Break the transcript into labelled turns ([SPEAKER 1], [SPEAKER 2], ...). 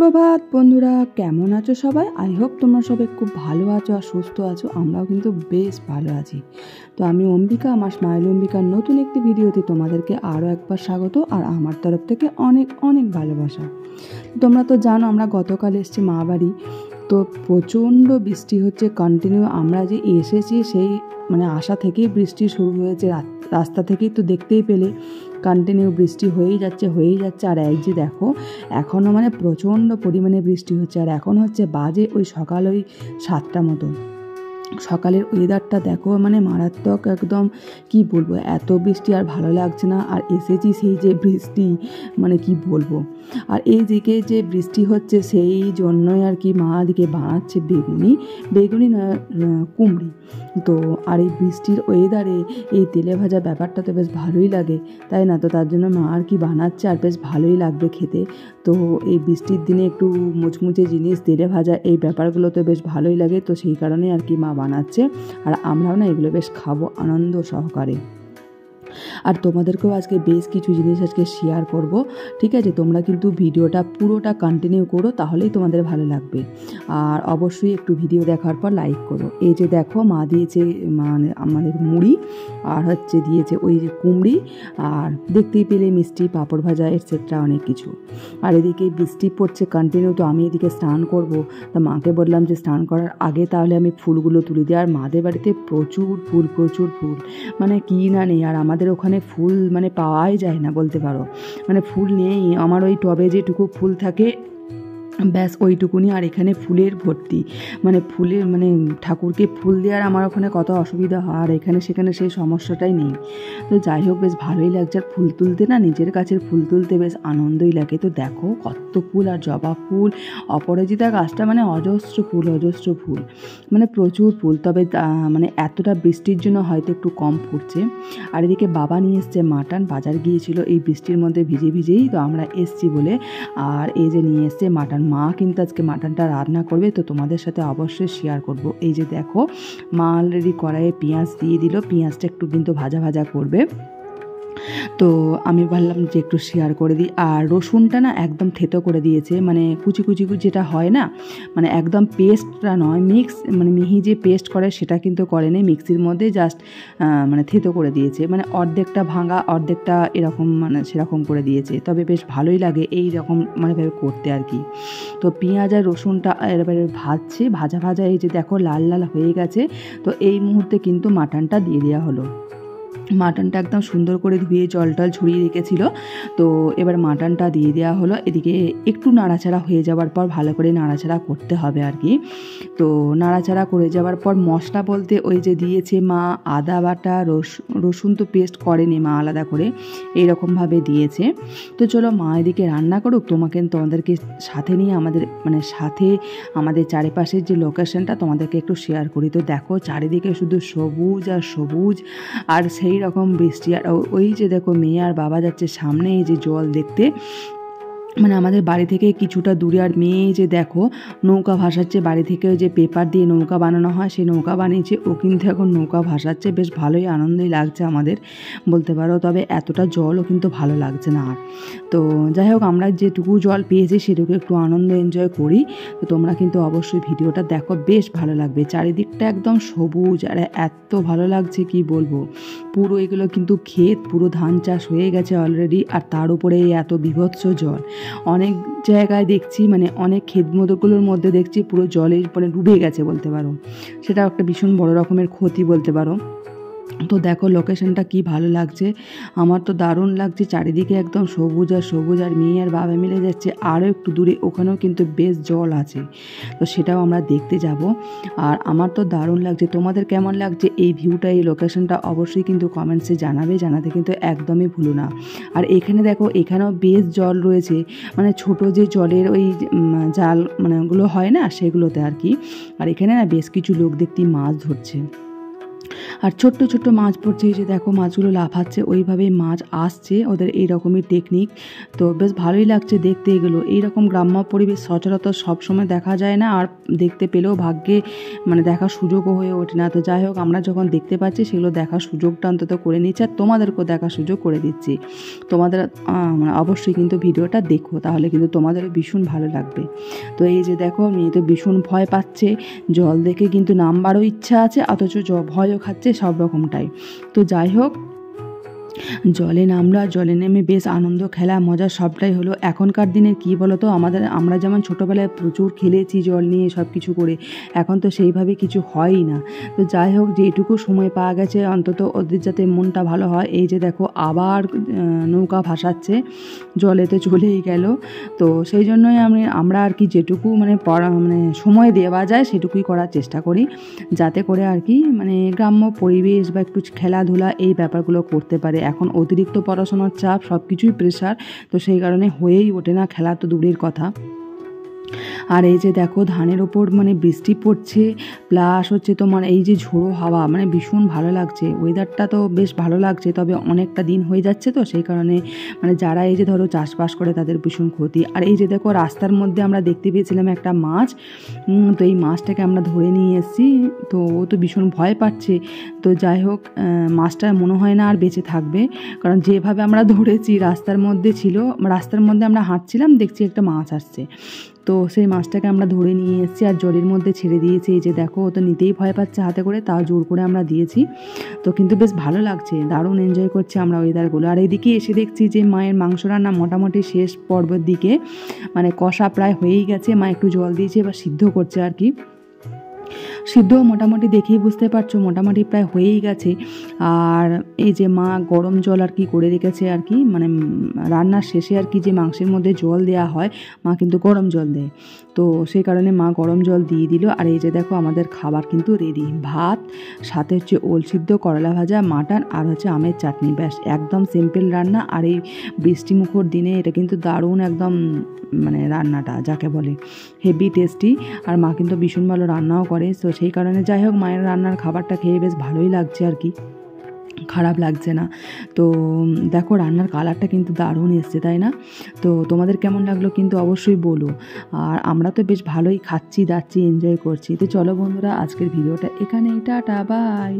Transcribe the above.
[SPEAKER 1] সুপ্রভাত বন্ধুরা, কেমন আছো সবাই? আই হোপ তোমরা সবাই খুব ভালো আছো আর সুস্থ আছো। আমরাও কিন্তু বেশ ভালো আছি। তো আমি অম্বিকা, আমার স্মাইল অম্বিকার নতুন একটি ভিডিওতে তোমাদেরকে আরও একবার স্বাগত আর আমার তরফ থেকে অনেক অনেক ভালোবাসা। তোমরা তো জানো আমরা গতকাল এসেছি মা বাড়ি, তো প্রচণ্ড বৃষ্টি হচ্ছে কন্টিনিউ। আমরা যে এসেছি সেই আসা থেকেই বৃষ্টি শুরু হয়েছে, রাস্তা থেকেই তো দেখতেই পেলে কন্টিনিউ বৃষ্টি হয়েই যাচ্ছে। আর এই যে দেখো এখনও প্রচণ্ড পরিমাণে বৃষ্টি হচ্ছে। আর এখন হচ্ছে বাজে ওই সকাল 7টা মতো। সকালের ওয়েদারটা দেখো মারাত্মক একদম, কি বলবো, এত বৃষ্টি আর ভালো লাগছে না। আর এসেছি সেই যে বৃষ্টি, কি বলবো। আর এই দিকে যে বৃষ্টি হচ্ছে সেই জন্যই আর কি মা দিকে বানাচ্ছে বেগুনি না কুমড়ি। তো আর এই বৃষ্টির ওয়েদারে এই তেলে ভাজা ব্যাপারটা তো বেশ ভালোই লাগে, তাই না? তো তার জন্য মা আর কি বানাচ্ছে, আর বেশ ভালোই লাগবে খেতে। তো এই বৃষ্টির দিনে একটু মুচমুচে জিনিস, তেলে ভাজা, এই ব্যাপারগুলো তো বেশ ভালোই লাগে। তো সেই কারণে আর কি মা বানাচ্ছে, আর আমরাও না এগুলো বেশ খাবো আনন্দ সহকারে। আর তোমাদেরকেও আজকে বেশ কিছু জিনিস আজকে শেয়ার করব, ঠিক আছে? তোমরা কিন্তু ভিডিওটা পুরোটা কন্টিনিউ করো, তাহলেই তোমাদের ভালো লাগবে। আর অবশ্যই একটু ভিডিও দেখার পর লাইক করো। এই যে দেখো মা দিয়েছে আমাদের মুড়ি, আর দিয়েছে ওই যে কুমড়ি, আর দেখতেই পেলে মিষ্টি, পাঁপড় ভাজা, এটসেট্রা অনেক কিছু। আর এদিকে বৃষ্টি পড়ছে কন্টিনিউ, তো আমি এদিকে স্নান করব। তা মাকে বললাম যে স্নান করার আগে তাহলে আমি ফুলগুলো তুলে দিই। আর মাদের বাড়িতে প্রচুর ফুল কি না নেই। আর আমাদের ওখানে ফুল পাওয়াই যায় না বলতে পারো, ফুল নেই। আমার ওই টবে যেটুকু ফুল থাকে ব্যাস ওইটুকুনি। আর এখানে ফুলের ভর্তি, ফুলের ঠাকুরকে ফুল দেওয়ার আমার ওখানে কত অসুবিধা হয়, আর এখানে সেখানে সেই সমস্যাটাই নেই। তো যাই হোক, বেশ ভালোই লাগছে। আর ফুল তুলতে না, নিজের কাছের ফুল তুলতে বেশ আনন্দই লাগে। তো দেখো কত ফুল, আর জবা ফুল, অপরাজিতা গাছটা অজস্র ফুল, প্রচুর ফুল। তবে এতটা বৃষ্টির জন্য হয়তো একটু কম ফুটছে। আর এদিকে বাবা নিয়ে এসছে মাটন, বাজার গিয়েছিল এই বৃষ্টির মধ্যে ভিজেই, তো আমরা এসছি বলে। আর এই যে নিয়ে এসছে মাটন, মা কিন্তু আজকে মাটনটা রান্না করবে, তো তোমাদের সাথে অবশ্যই শেয়ার করব। এই যে দেখো মা অলরেডি কড়াইয়ে পেঁয়াজ দিয়ে দিল, পেঁয়াজটা একটু কিন্তু ভাজা করবে। তো আমি বললাম যে একটু শেয়ার করে দিই। আর রসুনটা না একদম থেতো করে দিয়েছে, কুচি যেটা হয় না, একদম পেস্টটা নয়, মিহি যে পেস্ট করে সেটা কিন্তু করেনি, মিক্সির মধ্যে জাস্ট থেতো করে দিয়েছে, অর্ধেকটা ভাঙা অর্ধেকটা এরকম সেরকম করে দিয়েছে। তবে বেশ ভালোই লাগে এই রকম ভাবে করতে আর কি। তো পেঁয়াজ আর রসুনটা এবারে ভাজা এই যে দেখো লাল হয়ে গেছে। তো এই মুহূর্তে কিন্তু মাটনটা দিয়ে দেওয়া হলো। মাটনটা একদম সুন্দর করে ধুয়ে জল ছড়িয়ে রেখেছিল, তো এবার মাটনটা দিয়ে দেওয়া হলো। এদিকে একটু নাড়াচাড়া হয়ে যাওয়ার পর ভালো করে নাড়াচাড়া করতে হবে আর কি। তো নাড়াচাড়া করে যাওয়ার পর মশলা বলতে ওই যে দিয়েছে মা আদা বাটা, রসুন তো পেস্ট করেনি মা, আলাদা করে এইরকমভাবে দিয়েছে। তো চলো মা এদিকে রান্না করুক, তোমাদেরকে সাথে নিয়ে সাথে আমাদের চারিপাশের যে লোকেশনটা তোমাদেরকে একটু শেয়ার করি। তো দেখো চারিদিকে শুধু সবুজ আর সবুজ, আর সেই রকম বৃষ্টি। আর ওই যে দেখো মেয়ে আর বাবা যাচ্ছে সামনে এই যে জল দেখতে, আমাদের বাড়ি থেকে কিছুটা দূরে। আর মেয়ে যে দেখো নৌকা ভাসাচ্ছে, বাড়ি থেকে ওই যে পেপার দিয়ে নৌকা বানানো হয় সেই নৌকা বানিয়েছে, ও কিন্তু এখন নৌকা ভাসাচ্ছে। বেশ ভালোই আনন্দই লাগছে আমাদের বলতে পারো। তবে এতটা জলও কিন্তু ভালো লাগছে না আর। তো যাই হোক, আমরা যেটুকু জল পেয়েছি সেটুকু একটু আনন্দ এনজয় করি। তো তোমরা কিন্তু অবশ্যই ভিডিওটা দেখো, বেশ ভালো লাগবে। চারিদিকটা একদম সবুজ, আর এত ভালো লাগছে কি বলবো। পুরো এগুলো কিন্তু ক্ষেত, পুরো ধান চাষ হয়ে গেছে অলরেডি, আর তার উপরে এত বীভৎস জল। অনেক জায়গায় দেখছি অনেক ক্ষেতগুলোর মধ্যে দেখছি পুরো জলের ডুবে গেছে বলতে পারো। সেটা একটা ভীষণ বড় রকমের ক্ষতি বলতে পারো। তো দেখো লোকেশনটা কি ভালো লাগছে, আমার তো দারুণ লাগছে। চারিদিকে একদম সবুজ আর মেয়ে আর বাবা মিলে যাচ্ছে আরও একটু দূরে, ওখানেও কিন্তু বেশ জল আছে, তো সেটাও আমরা দেখতে যাব। আর আমার তো দারুণ লাগছে। তোমাদের কেমন লাগছে এই ভিউটা, এই লোকেশনটা অবশ্যই কিন্তু কমেন্টসে জানাতে কিন্তু একদমই ভুলো না। আর এখানে দেখো এখানেও বেশ জল রয়েছে, ছোট যে জলের ওই জাল ওগুলো হয় না সেগুলোতে আর কি। আর এখানে না বেশ কিছু লোক দেখতে মাছ ধরছে। আর ছোট্ট ছোট্ট মাছ পড়ছে, এই যে দেখো মাছগুলো লাফাচ্ছে, ওইভাবেই মাছ আসছে, ওদের এইরকমই টেকনিক। তো বেশ ভালোই লাগছে দেখতে এগুলো। এইরকম গ্রাম্য পরিবেশ সচরাচর সবসময় দেখা যায় না, আর দেখতে পেলেও ভাগ্যে মানে দেখার সুযোগও হয়ে ওঠে না। তো যাই হোক, আমরা যখন দেখতে পাচ্ছি সেগুলো দেখার সুযোগটা অন্তত করে নিচ্ছি, আর তোমাদেরকেও দেখার সুযোগ করে দিচ্ছি। তোমাদের মানে অবশ্যই কিন্তু ভিডিওটা দেখো, তাহলে কিন্তু তোমাদেরও ভীষণ ভালো লাগবে। তো এই যে দেখো, মেয়ে তো ভীষণ ভয় পাচ্ছে, জল দেখে কিন্তু নামবারও ইচ্ছা আছে, অথচ ভয়ও খাচ্ছে, সব রকমটাই। তো যাই হোক, জলে নামলো, আর জলে নেমে বেশ আনন্দ, খেলা, মজা সবটাই হলো। এখনকার দিনের কী বলো তো, আমরা যেমন ছোটোবেলায় প্রচুর খেলেছি জল নিয়ে সব কিছু করে, এখন তো সেইভাবে কিছু হয়ই না। তো যাই হোক, যেটুকু সময় পাওয়া গেছে অন্তত ওদের যাতে মনটা ভালো হয়। এই যে দেখো আবার নৌকা ভাসাচ্ছে, জলে তো চলেই গেল। তো সেই জন্যই আমরা আর কি যেটুকু মানে সময় দেওয়া যায় সেটুকুই করার চেষ্টা করি, যাতে করে আর কি মানে গ্রাম্য পরিবেশ বা একটু খেলাধুলা এই ব্যাপারগুলো করতে পারে। এখন অতিরিক্ত পড়াশোনার চাপ, সব কিছুই প্রেশার, তো সেই কারণে হয়েই ওঠে না, খেলা তো দূরের কথা। আর এই যে দেখো ধানের ওপর মানে বৃষ্টি পড়ছে, প্লাস হচ্ছে তোমার এই যে ঝোড়ো হাওয়া, মানে ভীষণ ভালো লাগছে। ওয়েদারটা তো বেশ ভালো লাগছে, তবে অনেকটা দিন হয়ে যাচ্ছে, তো সেই কারণে মানে যারা এই যে ধরো চাষবাস করে তাদের ভীষণ ক্ষতি। আর এই যে দেখো রাস্তার মধ্যে আমরা দেখতে পেয়েছিলাম একটা মাছ, তো এই মাছটাকে আমরা ধরে নিয়ে এসেছি। তো ও তো ভীষণ ভয় পাচ্ছে। তো যাই হোক, মাছটা মনে হয় না আর বেঁচে থাকবে, কারণ যেভাবে আমরা ধরেছি রাস্তার মধ্যে ছিল, রাস্তার মধ্যে আমরা হাঁটছিলাম, দেখছি একটা মাছ আসছে, তো সেই মাছটাকে আমরা ধরে নিয়ে এসেছি আর জলের মধ্যে ছেড়ে দিয়েছি। এই যে দেখো, ও তো নিতেই ভয় পাচ্ছে হাতে করে, তাও জোর করে আমরা দিয়েছি। তো কিন্তু বেশ ভালো লাগছে, দারুণ এনজয় করছি আমরা ওয়েদারগুলো। আর এইদিকে এসে দেখছি যে মায়ের মাংস রান্না মোটামুটি শেষ পর্বের দিকে, মানে কষা প্রায় হয়েই গেছে, মা একটু জল দিয়েছে, এবার সিদ্ধ করছে আর কি। সিদ্ধ মোটামুটি দেখেই বুঝতে পারছো, মোটামুটি প্রায় হয়েই গেছে। আর এই যে মা গরম জল আর কি করে রেখেছে আর কি, মানে রান্নার শেষে আর কি যে মাংসের মধ্যে জল দেওয়া হয়, মা কিন্তু গরম জল দেয়, তো সেই কারণে মা গরম জল দিয়ে দিল। আর এই যে দেখো আমাদের খাবার কিন্তু রেডি, ভাত, সাথে হচ্ছে ওল সিদ্ধ, করলা ভাজা, মাটন, আর হচ্ছে আমের চাটনি, ব্যাস একদম সিম্পল রান্না। আর এই বৃষ্টিমুখর দিনে এটা কিন্তু দারুণ একদম, মানে রান্নাটা যাকে বলে হেভি টেস্টি। আর মা কিন্তু ভীষণ ভালো রান্নাও করে, তো সেই কারণে যাই হোক মায়ের রান্নার খাবারটা খেয়ে বেশ ভালোই লাগছে আর কি, খারাপ লাগছে না। তো দেখো রান্নার কালারটা কিন্তু দারুণ এসছে, তাই না? তো তোমাদের কেমন লাগলো কিন্তু অবশ্যই বলো। আর আমরা তো বেশ ভালোই খাচ্ছি দাচ্ছি, এনজয় করছি। তো চলো বন্ধুরা, আজকের ভিডিওটা এখানেই, টাটা, বাই।